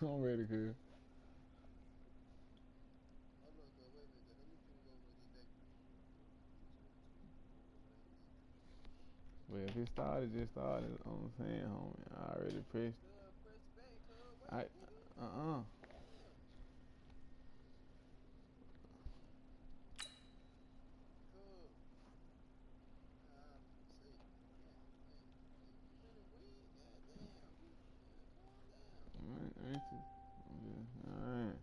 I'm ready, cuz. Well, if it started, just started. I'm saying, homie. I already pressed. I, uh-uh. Ain't you? Alright.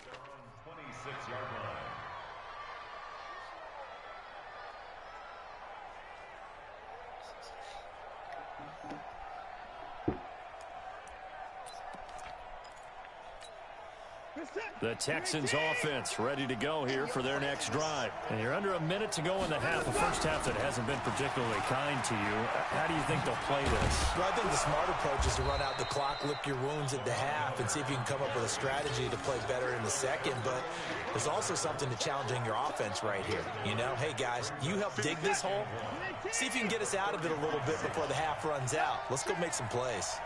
They're on 26-yard line. The Texans offense ready to go here for their next drive. And you're under a minute to go in the half, a first half that hasn't been particularly kind to you. How do you think they'll play this? Well, I think the smart approach is to run out the clock, lick your wounds at the half, and see if you can come up with a strategy to play better in the second. But there's also something to challenging your offense right here. You know, hey, guys, you help dig this hole. See if you can get us out of it a little bit before the half runs out. Let's go make some plays.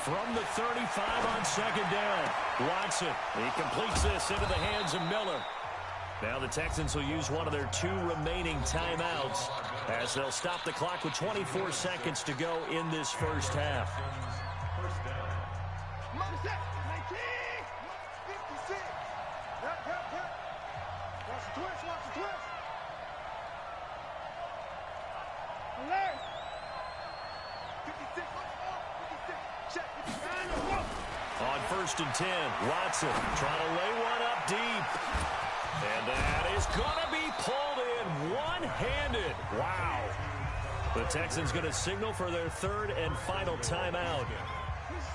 From the 35 on second down, Watson. He completes this into the hands of Miller. Now the Texans will use one of their 2 remaining timeouts as they'll stop the clock with 24 seconds to go in this first half. First down. On first and 10, Watson trying to lay one up deep. And that is going to be pulled in one-handed. Wow. The Texans going to signal for their 3rd and final timeout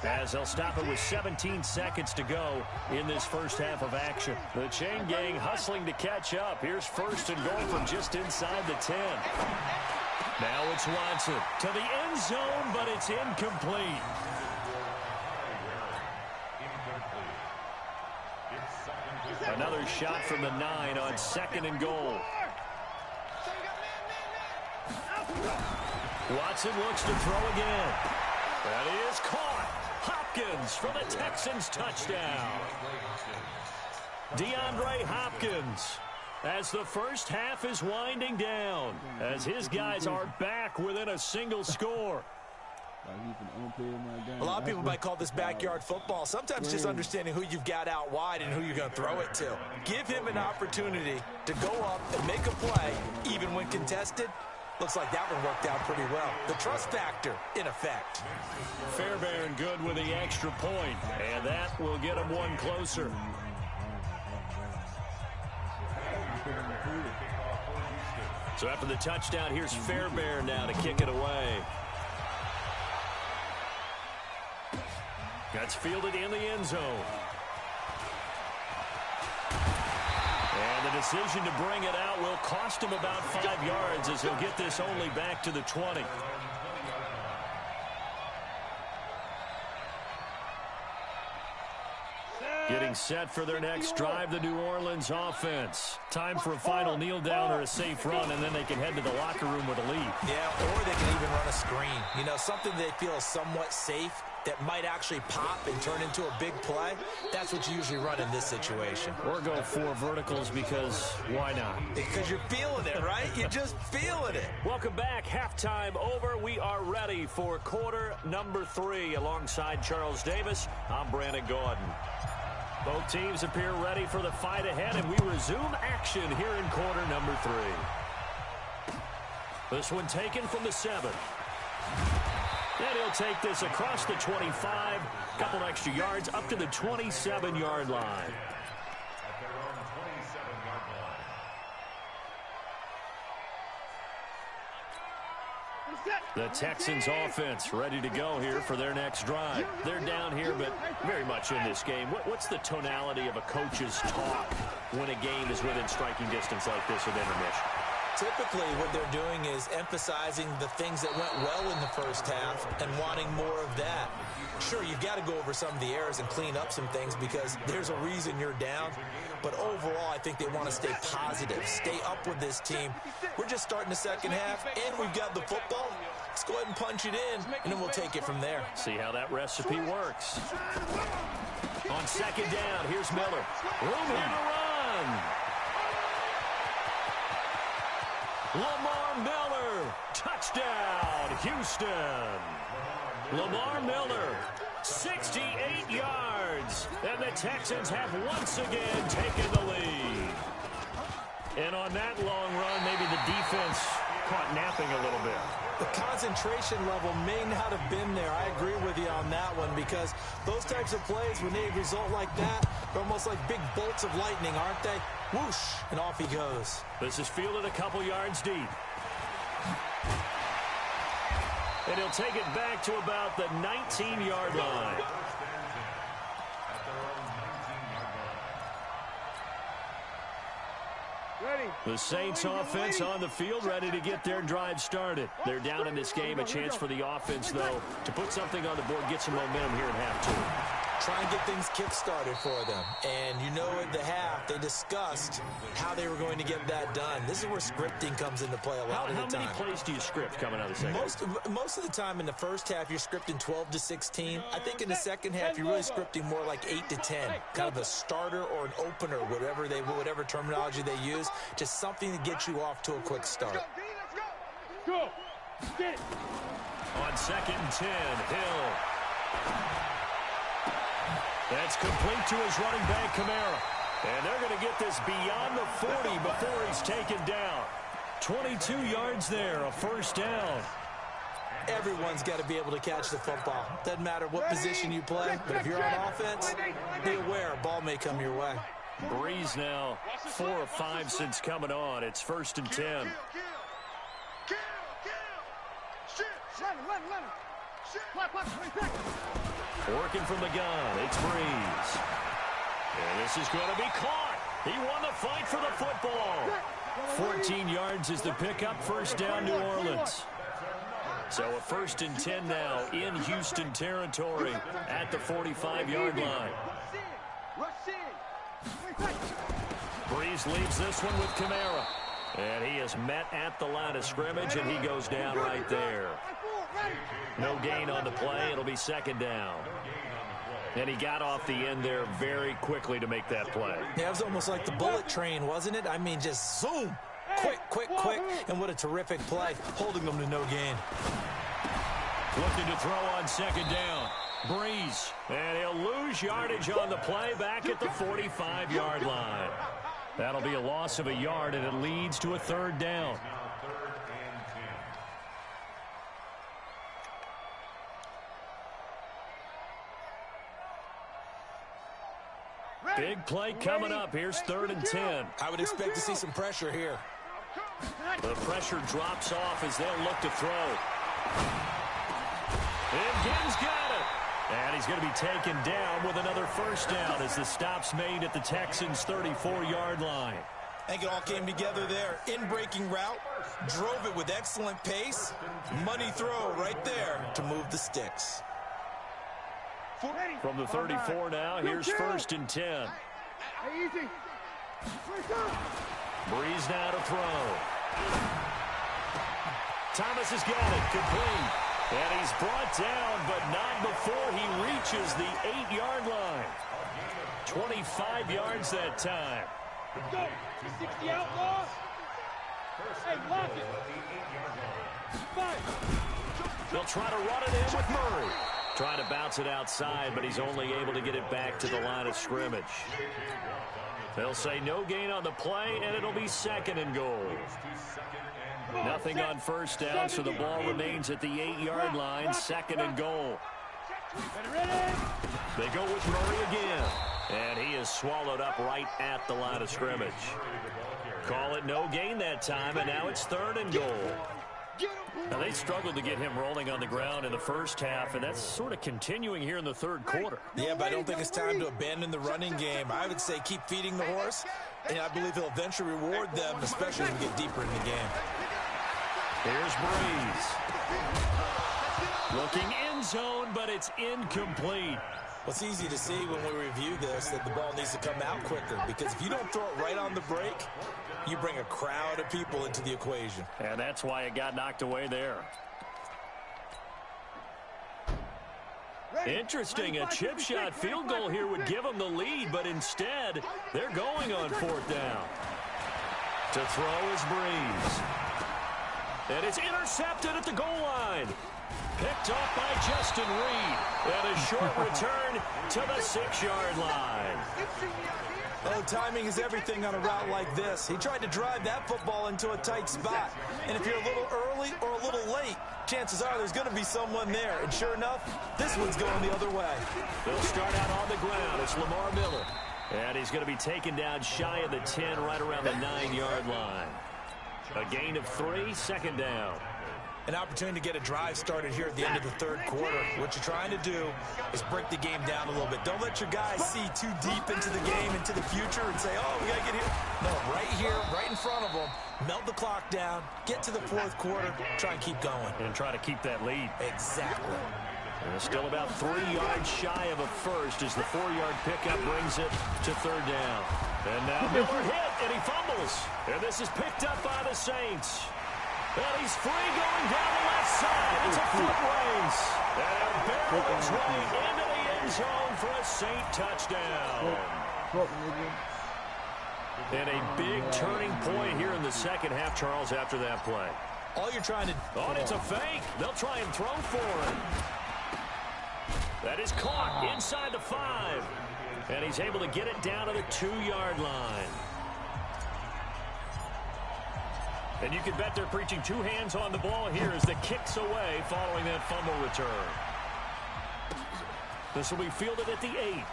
as they'll stop it with 17 seconds to go in this first half of action. The chain gang hustling to catch up. Here's first and goal from just inside the 10. Now it's Watson to the end zone, but it's incomplete. Another shot from the 9 on second and goal. Watson looks to throw again. That is caught. Hopkins for the Texans touchdown. DeAndre Hopkins as the first half is winding down as his guys are back within a single score. A lot of people might call this backyard football. Sometimes just understanding who you've got out wide and who you're going to throw it to. Give him an opportunity to go up and make a play, even when contested. Looks like that one worked out pretty well. The trust factor in effect. Fairbairn good with the extra point, and that will get him one closer. So after the touchdown, here's Fairbairn now to kick it away. That's fielded in the end zone. And the decision to bring it out will cost him about 5 yards as he'll get this only back to the 20. Getting set for their next drive, the New Orleans offense. Time for a final kneel down or a safe run, and then they can head to the locker room with a lead. Yeah, or they can even run a screen. You know, something they feel is somewhat safe that might actually pop and turn into a big play. That's what you usually run in this situation. Or go 4 verticals because why not? Because you're feeling it, right? You're just feeling it. Welcome back. Halftime over. We are ready for quarter number 3. Alongside Charles Davis, I'm Brandon Gordon. Both teams appear ready for the fight ahead, and we resume action here in quarter number 3. This one taken from the 7. And he'll take this across the 25, couple extra yards up to the 27-yard line. At their own 27-yard line. The Texans offense ready to go here for their next drive. They're down here, but very much in this game. What's the tonality of a coach's talk when a game is within striking distance like this at intermission? Typically, what they're doing is emphasizing the things that went well in the first half and wanting more of that. Sure, you've got to go over some of the errors and clean up some things because there's a reason you're down. But overall, I think they want to stay positive, stay up with this team. We're just starting the second half, and we've got the football. Let's go ahead and punch it in, and then we'll take it from there. See how that recipe works. On second down, here's Miller. Room here to run. Lamar Miller, touchdown, Houston. Lamar Miller, 68 yards, and the Texans have once again taken the lead. And on that long run, maybe the defense caught napping a little bit. The concentration level may not have been there. I agree with you on that one because those types of plays, when they result like that, they're almost like big bolts of lightning, aren't they? Whoosh, and off he goes. This is fielded a couple yards deep. And he'll take it back to about the 19-yard line. The Saints offense on the field ready to get their drive started. They're down in this game. A chance for the offense, though, to put something on the board, get some momentum here in half 2. Try and get things kick-started for them. And you know at the half, they discussed how they were going to get that done. This is where scripting comes into play a lot of the time. How many plays do you script coming out of the second? Most of the time in the first half, you're scripting 12 to 16. I think in the second half, you're really scripting more like 8 to 10. Kind of a starter or an opener, whatever terminology they use. Just something to get you off to a quick start. Go. Get it. On second and 10, Hill. That's complete to his running back, Kamara. And they're going to get this beyond the 40 before he's taken down. 22 yards there, a first down. Everyone's got to be able to catch the football. Doesn't matter what position you play, but if you're on offense, be aware a ball may come your way. Breeze now 4 of 5 since coming on. It's first and 10. Working from the gun, it's Breeze. And this is going to be caught. He won the fight for the football. 14 yards is the pickup, first down New Orleans. So a first and 10 now in Houston territory at the 45-yard line. Breeze leaves this one with Kamara. And he is met at the line of scrimmage, and he goes down right there. No gain on the play. It'll be second down. And he got off the end there very quickly to make that play. Yeah, it was almost like the bullet train, wasn't it? I mean, just zoom. Quick, quick, quick. And what a terrific play, holding them to no gain. Looking to throw on second down. Breeze. And he'll lose yardage on the play back at the 45-yard line. That'll be a loss of a yard, and it leads to a third down. Big play coming up. Here's third and 10. I would expect to see some pressure here. The pressure drops off as they'll look to throw. And Gibbs got it. And he's going to be taken down with another first down as the stop's made at the Texans' 34-yard line. I think it all came together there. In-breaking route, drove it with excellent pace. Money throw right there to move the sticks. From the 34 now, here's 1st and 10. Easy. Breeze now to throw. Thomas has got it, complete. And he's brought down, but not before he reaches the 8-yard line. 25 yards that time. Let's go. 60 outlaws. Hey, lock it. 5. They'll try to run it in with Murray. Trying to bounce it outside, but he's only able to get it back to the line of scrimmage. They'll say no gain on the play, and it'll be 2nd and goal. Nothing on first down, so the ball remains at the 8-yard line, 2nd and goal. They go with Murray again, and he is swallowed up right at the line of scrimmage. Call it no gain that time, and now it's 3rd and goal. Now, they struggled to get him rolling on the ground in the first half, and that's sort of continuing here in the 3rd quarter. Yeah, but I don't think it's time to abandon the running game. I would say keep feeding the horse, and I believe he'll eventually reward them, especially as we get deeper in the game. Here's Breeze. Looking end zone, but it's incomplete. Well, it's easy to see when we review this that the ball needs to come out quicker, because if you don't throw it right on the break, you bring a crowd of people into the equation. And that's why it got knocked away there. Interesting, a chip shot field goal here would give them the lead, but instead, they're going on 4th down. To throw is Breeze. And it's intercepted at the goal line. Picked off by Justin Reed. And a short return to the 6-yard line. Oh, timing is everything on a route like this. He tried to drive that football into a tight spot. And if you're a little early or a little late, chances are there's going to be someone there. And sure enough, this one's going the other way. They'll start out on the ground. It's Lamar Miller. And he's going to be taken down shy of the 10, right around the 9-yard line. A gain of 3, 2nd down. An opportunity to get a drive started here at the end of the 3rd quarter. What you're trying to do is break the game down a little bit. Don't let your guys see too deep into the game, into the future, and say, oh, we got to get here. No, right here, right in front of them, melt the clock down, get to the 4th quarter, try and keep going. And try to keep that lead. Exactly. And still about 3 yards shy of a first as the 4-yard pickup brings it to 3rd down. And now Miller hit, and he fumbles. And this is picked up by the Saints. And he's free going down the left side. It's a foot race. And a barrel his way into the end zone for a Saint touchdown. And a big turning point here in the 2nd half, Charles, after that play. All you're trying to... Oh, and it's a fake. They'll try and throw for him. That is caught inside the 5. And he's able to get it down to the 2-yard line. And you can bet they're preaching 2 hands on the ball here as the kick's away following that fumble return. This will be fielded at the 8.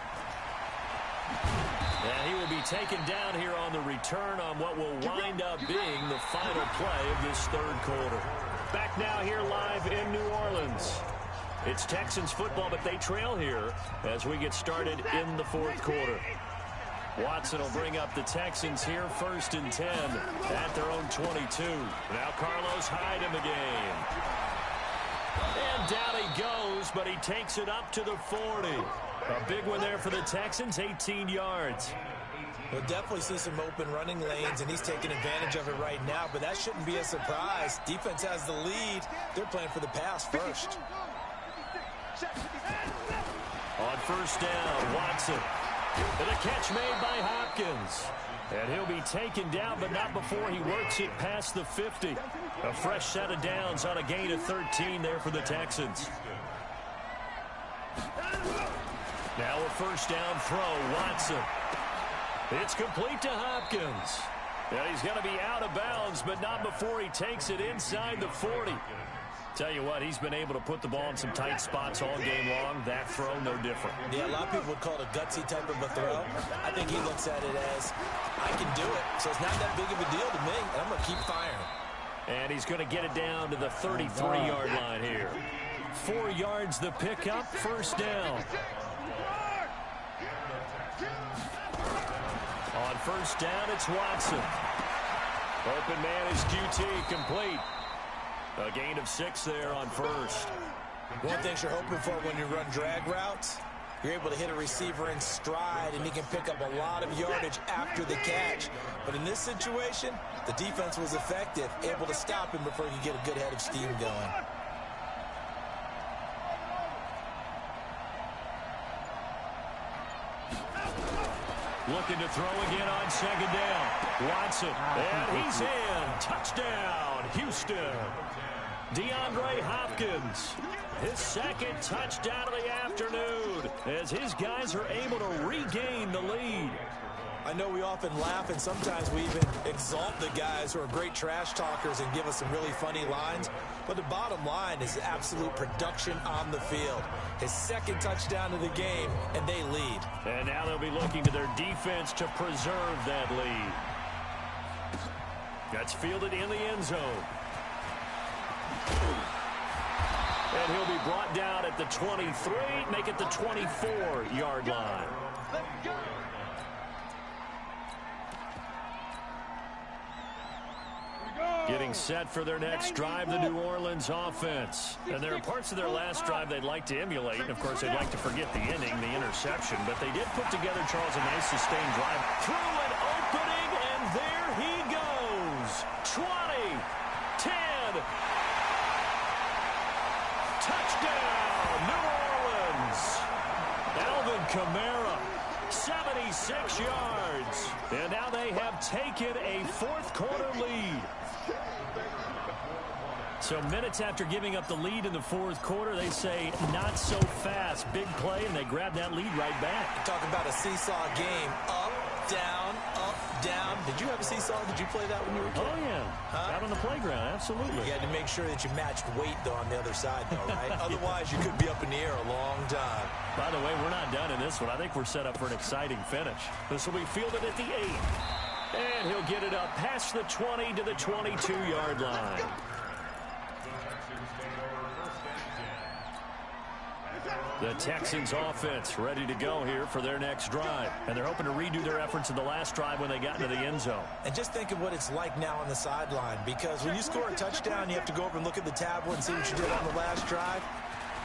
And he will be taken down here on the return on what will wind up being the final play of this 3rd quarter. Back now here live in New Orleans. It's Texans football, but they trail here as we get started in the 4th quarter. Watson will bring up the Texans here, 1st and 10 at their own 22. Now Carlos Hyde in the game. And down he goes, but he takes it up to the 40. A big one there for the Texans, 18 yards. We'll definitely see some open running lanes, and he's taking advantage of it right now, but that shouldn't be a surprise. Defense has the lead. They're playing for the pass first. On 1st down, Watson. And a catch made by Hopkins. And he'll be taken down, but not before he works it past the 50. A fresh set of downs on a gain of 13 there for the Texans. Now a 1st down throw, Watson. It's complete to Hopkins. And he's going to be out of bounds, but not before he takes it inside the 40. Tell you what, he's been able to put the ball in some tight spots all game long. That throw, no different. Yeah, a lot of people would call it a gutsy type of a throw. I think he looks at it as, I can do it, so it's not that big of a deal to me, and I'm going to keep firing. And he's going to get it down to the 33-yard line here. 4 yards the pickup, first down. On first down, it's Watson. Open man is QT, complete. A gain of 6 there on first. One thing you're hoping for when you run drag routes, you're able to hit a receiver in stride, and he can pick up a lot of yardage after the catch. But in this situation, the defense was effective, able to stop him before he could get a good head of steam going. Looking to throw again on second down. Watson, and he's in. Touchdown, Houston. DeAndre Hopkins, his second touchdown of the afternoon, as his guys are able to regain the lead. I know we often laugh, and sometimes we even exalt the guys who are great trash talkers and give us some really funny lines. But the bottom line is absolute production on the field. His second touchdown of the game, and they lead. And now they'll be looking to their defense to preserve that lead. That's fielded in the end zone. And he'll be brought down at the 23, make it the 24-yard line. Getting set for their next drive, the New Orleans offense. And there are parts of their last drive they'd like to emulate. And, of course, they'd like to forget the inning, the interception. But they did put together, Charles, a nice sustained drive. Through an opening, and there he goes. 20, 10. Touchdown, New Orleans. Alvin Kamara, 76 yards. And now they have taken a fourth-quarter lead. So minutes after giving up the lead in the fourth quarter, they say not so fast. Big play, and they grab that lead right back. Talk about a seesaw game. Up, down, up, down. Did you have a seesaw? Did you play that when you were a kid? Oh, yeah. Out on the playground, absolutely. You had to make sure that you matched weight, though, on the other side, though, right? Otherwise, you could be up in the air a long time. By the way, we're not done in this one. I think we're set up for an exciting finish. This will be fielded at the 8. And he'll get it up past the 20 to the 22-yard line. The Texans offense ready to go here for their next drive. And they're hoping to redo their efforts in the last drive when they got into the end zone. And just think of what it's like now on the sideline, because when you score a touchdown, you have to go over and look at the tablet and see what you did on the last drive.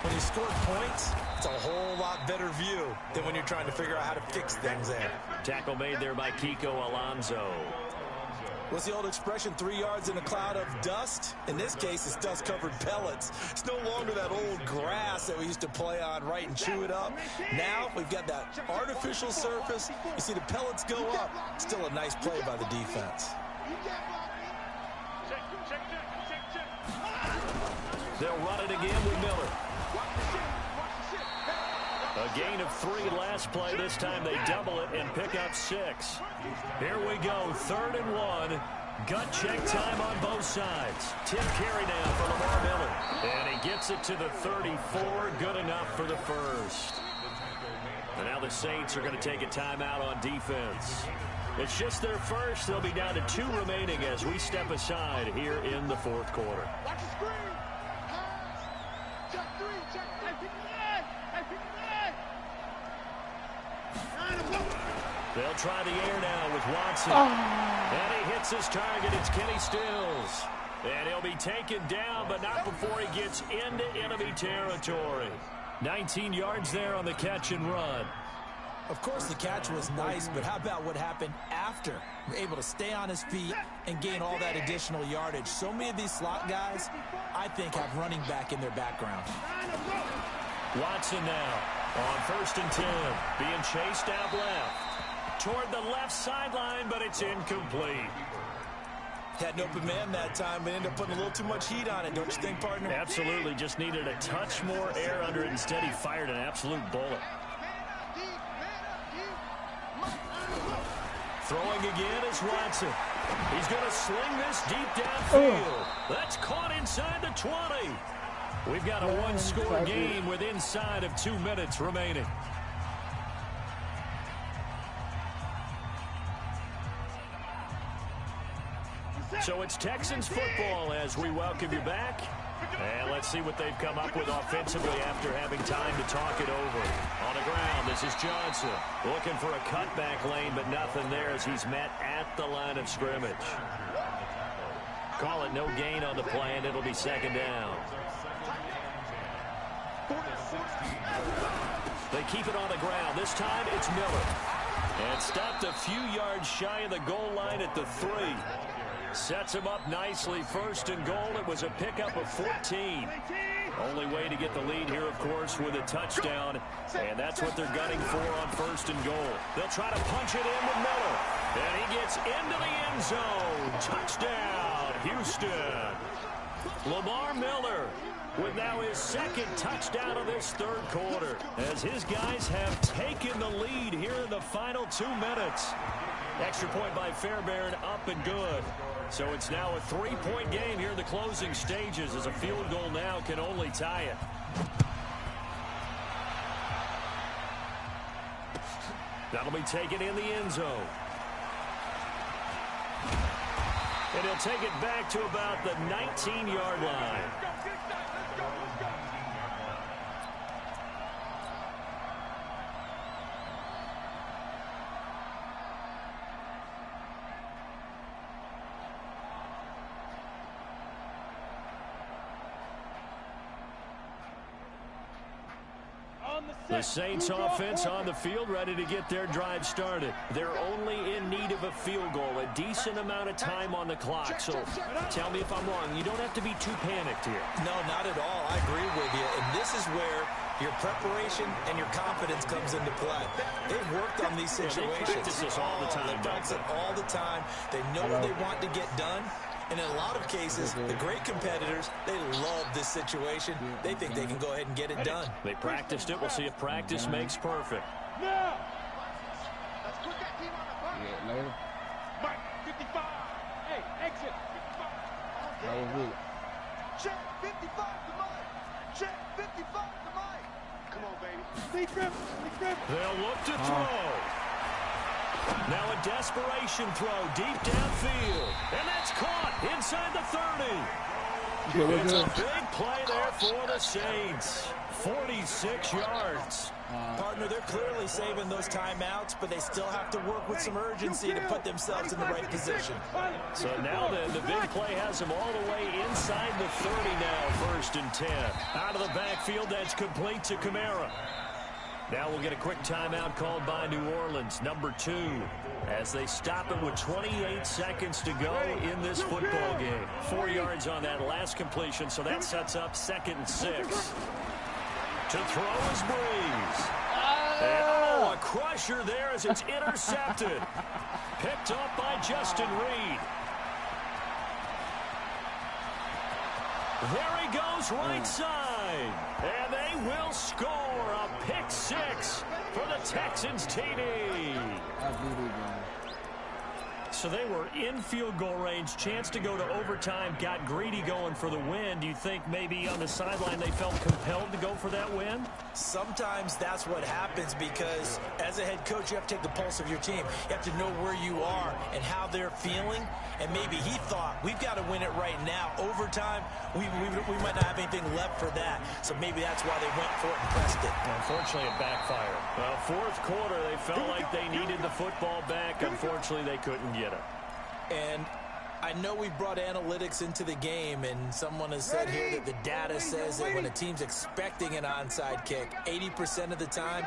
When you scored points, it's a whole lot better view than when you're trying to figure out how to fix things there. Tackle made there by Kiko Alonso. What's the old expression, 3 yards in a cloud of dust? In this case, it's dust-covered pellets. It's no longer that old grass that we used to play on, right, and chew it up. Now we've got that artificial surface. You see the pellets go up. Still a nice play by the defense. They'll run it again with Miller. A gain of 3 last play. This time they double it and pick up 6. Here we go, 3rd and 1. Gut check time on both sides. Tip carry now for Lamar Miller. And he gets it to the 34. Good enough for the first. And now the Saints are going to take a timeout on defense. It's just their first. They'll be down to 2 remaining as we step aside here in the fourth quarter. Watch the screen. Check 3. Check 3. Hey, pick the leg. Hey, pick the leg. They'll try the air now with Watson. And he hits his target. It's Kenny Stills. And he'll be taken down, but not before he gets into enemy territory. 19 yards there on the catch and run. Of course, the catch was nice, but how about what happened after? Able to stay on his feet and gain all that additional yardage. So many of these slot guys, I think, have running back in their background. Watson now on 1st and 10, being chased out left. Toward the left sideline, but it's incomplete. Had an open man that time, but ended up putting a little too much heat on it, don't you think, partner? Absolutely, just needed a touch more air under it. Instead, he fired an absolute bullet. Man up, man up, Throwing again is Watson. He's going to sling this deep downfield. That's caught inside the 20. We've got a one-score game with inside of 2 minutes remaining. So it's Texans football as we welcome you back. And let's see what they've come up with offensively after having time to talk it over. On the ground, this is Johnson. Looking for a cutback lane, but nothing there as he's met at the line of scrimmage. Call it no gain on the play, and it'll be second down. They keep it on the ground. This time it's Miller. And stopped a few yards shy of the goal line at the 3. Sets him up nicely. First and goal. It was a pickup of 14. Only way to get the lead here, of course, with a touchdown. And that's what they're gunning for on first and goal. They'll try to punch it in with Miller. And he gets into the end zone. Touchdown, Houston. Lamar Miller with now his second touchdown of this third quarter, as his guys have taken the lead here in the final 2 minutes. Extra point by Fairbairn, up and good. So it's now a 3-point game here in the closing stages, as a field goal now can only tie it. That'll be taken in the end zone. And he'll take it back to about the 19-yard line. The Saints offense on the field, ready to get their drive started. They're only in need of a field goal, a decent amount of time on the clock. So tell me if I'm wrong. You don't have to be too panicked here. No, not at all. I agree with you. And this is where your preparation and your confidence comes into play. They've worked on these situations. They practice this all the time. They practice it all the time. They know what they want to get done. And in a lot of cases, the great competitors, they love this situation. They think they can go ahead and get it done. They practiced it. We'll see if practice makes perfect. Now. Yeah, later. Mike, 55. Hey, exit. 55. That was good. Check 55 to Mike. Check 55 to Mike. Come on, baby. Stay grip. They'll look to throw. Now a desperation throw deep downfield. And that's caught inside the 30. It's a big play there for the Saints. 46 yards. Partner, they're clearly saving those timeouts, but they still have to work with some urgency to put themselves in the right position. So now the big play has them all the way inside the 30 now, first and 10. Out of the backfield, that's complete to Kamara. Now we'll get a quick timeout called by New Orleans, number 2, as they stop it with 28 seconds to go in this football game. 4 yards on that last completion, so that sets up 2nd and 6. To throw is Breeze. And, a crusher there as it's intercepted. Picked up by Justin Reed. There he goes, right side. And they will score a pick 6 for the Texans TD. So they were in field goal range, chance to go to overtime, got greedy going for the win. Do you think maybe on the sideline they felt compelled to go for that win? Sometimes that's what happens, because as a head coach, you have to take the pulse of your team. You have to know where you are and how they're feeling. And maybe he thought, we've got to win it right now. Overtime, we might not have anything left for that. So maybe that's why they went for it and pressed it. Unfortunately, it backfired. Well, fourth quarter, they felt like they needed the football back. Unfortunately, they couldn't get it. And I know we brought analytics into the game, and someone has said here that the data says that when a team's expecting an onside kick, 80% of the time,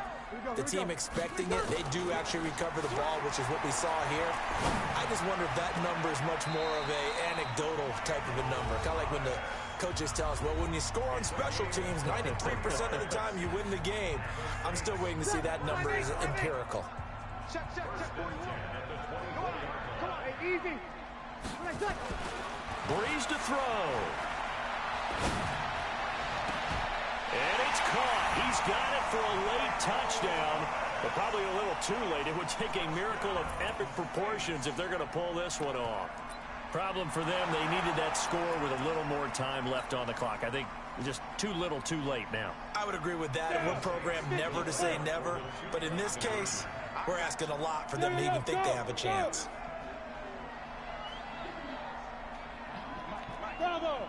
the team expecting it, they do actually recover the ball, which is what we saw here. I just wonder if that number is much more of a anecdotal type of a number. Kind of like when the coaches tell us, well, when you score on special teams, 93% of the time you win the game. I'm still waiting to see that number is empirical. Check. Come on, hey, easy. Breeze to throw. And it's caught. He's got it for a late touchdown. But probably a little too late. It would take a miracle of epic proportions if they're going to pull this one off. Problem for them, they needed that score with a little more time left on the clock. I think just too little too late now. I would agree with that, and we're programmed never to say never. But in this case, we're asking a lot for them to even think they have a chance. Bravo!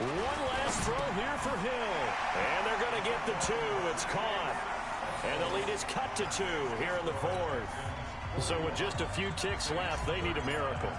One last throw here for Hill. And they're going to get the 2. It's caught. And the lead is cut to 2 here in the 4th. So with just a few ticks left, they need a miracle.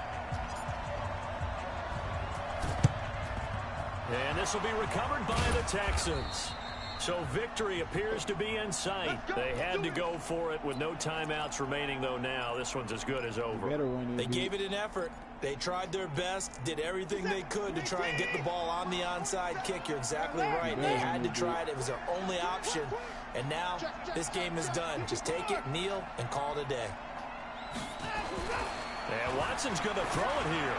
And this will be recovered by the Texans. So victory appears to be in sight. They had to go for it with no timeouts remaining, though. Now this one's as good as over. They gave it an effort. They tried their best, did everything they could to try and get the ball on the onside kick. You're exactly right. They had to try it. It was their only option. And now this game is done. Just take it, kneel, and call it a day. And Watson's going to throw it here.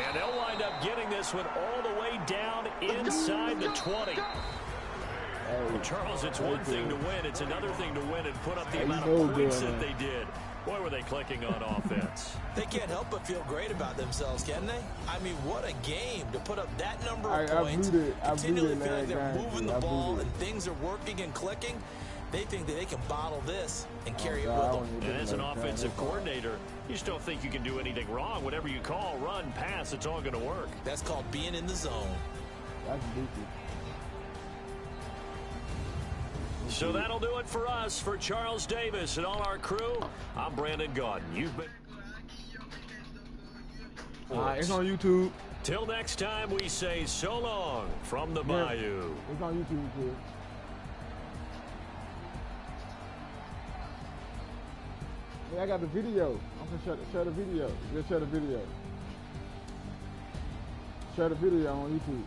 And they'll wind up getting this one all the way down inside the 20. Well, Charles, it's one thing to win. It's another thing to win and put up the amount of points that they did. Boy, were they clicking on offense. They can't help but feel great about themselves, can they? I mean, what a game to put up that number of points, continually feel like they're moving the ball and things are working and clicking. They think that they can bottle this and carry it with them. And as an offensive coordinator, you just don't think you can do anything wrong. Whatever you call, run, pass, it's all going to work. That's called being in the zone. That's deep. So that'll do it for us. For Charles Davis and all our crew, I'm Brandon Gaudin. You've been... It's on YouTube. Till next time, we say so long from the Bayou. It's on YouTube, too. Yeah, I got the video. I'm gonna share the video. Just share the video. Share the video on YouTube.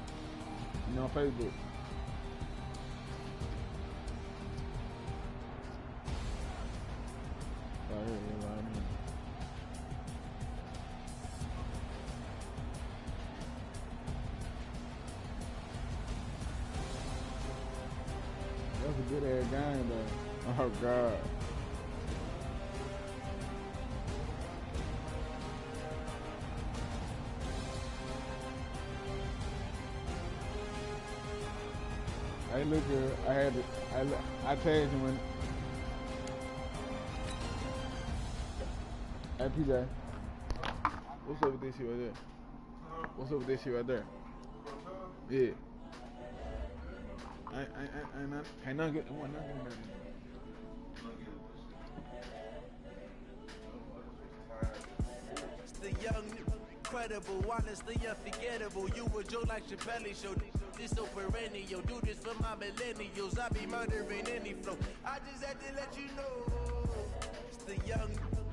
And on Facebook. Right here, right here. That's a good ass game though. Oh God. Hey, look good. I tagged him when. Hey, PJ. What's up with this shit right there? What's up with this shit right there? Yeah. I not get one. It's the young, incredible, honestly unforgettable. You a joke like Chappelle show. This so perennial. Do this for my millennials. I be murdering any flow. I just had to let you know. It's the young,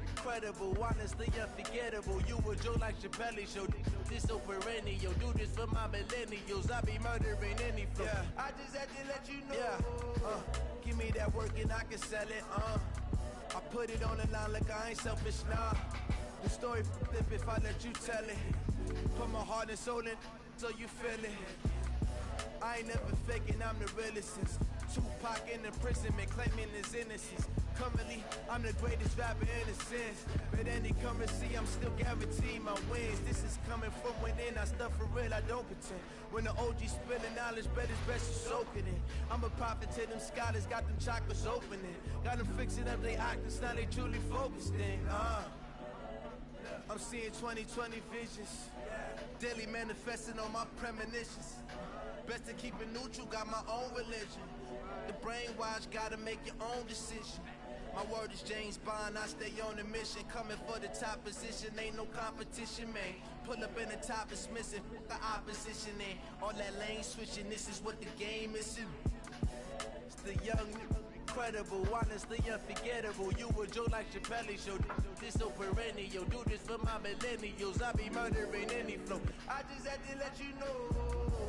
incredible, honestly unforgettable. You a joke like Chappelle show. This so perennial. Do this for my millennials. I be murdering any flow. Yeah. I just had to let you know. Yeah. Give me that work and I can sell it. I put it on the line like I ain't selfish, nah. The story flip if I let you tell it. Put my heart and soul in so you feel it. I ain't never faking, I'm the realest since Tupac in imprisonment, claiming his innocence. Currently, I'm the greatest rapper in a sense. But any currency, I'm still guaranteed my wins. This is coming from within, I stuff for real, I don't pretend. When the OG spilling knowledge, bet it's best you soak it in. I'm a prophet to them scholars, got them chakras opening. Got them fixing up they octaves, now they truly focused in. I'm seeing 2020 visions. Daily manifesting on my premonitions. Best to keep it neutral, got my own religion. The brainwash, gotta make your own decision. My word is James Bond, I stay on a mission. Coming for the top position, ain't no competition, man. Pull up in the top, it's missing, the opposition ain't. All that lane switching, this is what the game is. It's the young, incredible, honestly unforgettable. You a joke like Chappelle show. This so perennial, do this for my millennials. I be murdering any flow. I just had to let you know.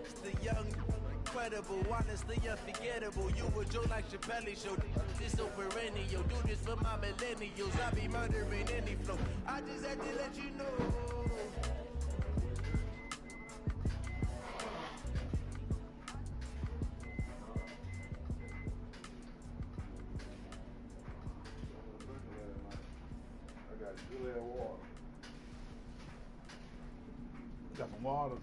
It's the young, incredible, honestly unforgettable. You a joke like Chappelle show. This so perennial, do this for my millennials. I be murdering any flow. I just had to let you know. Got some water.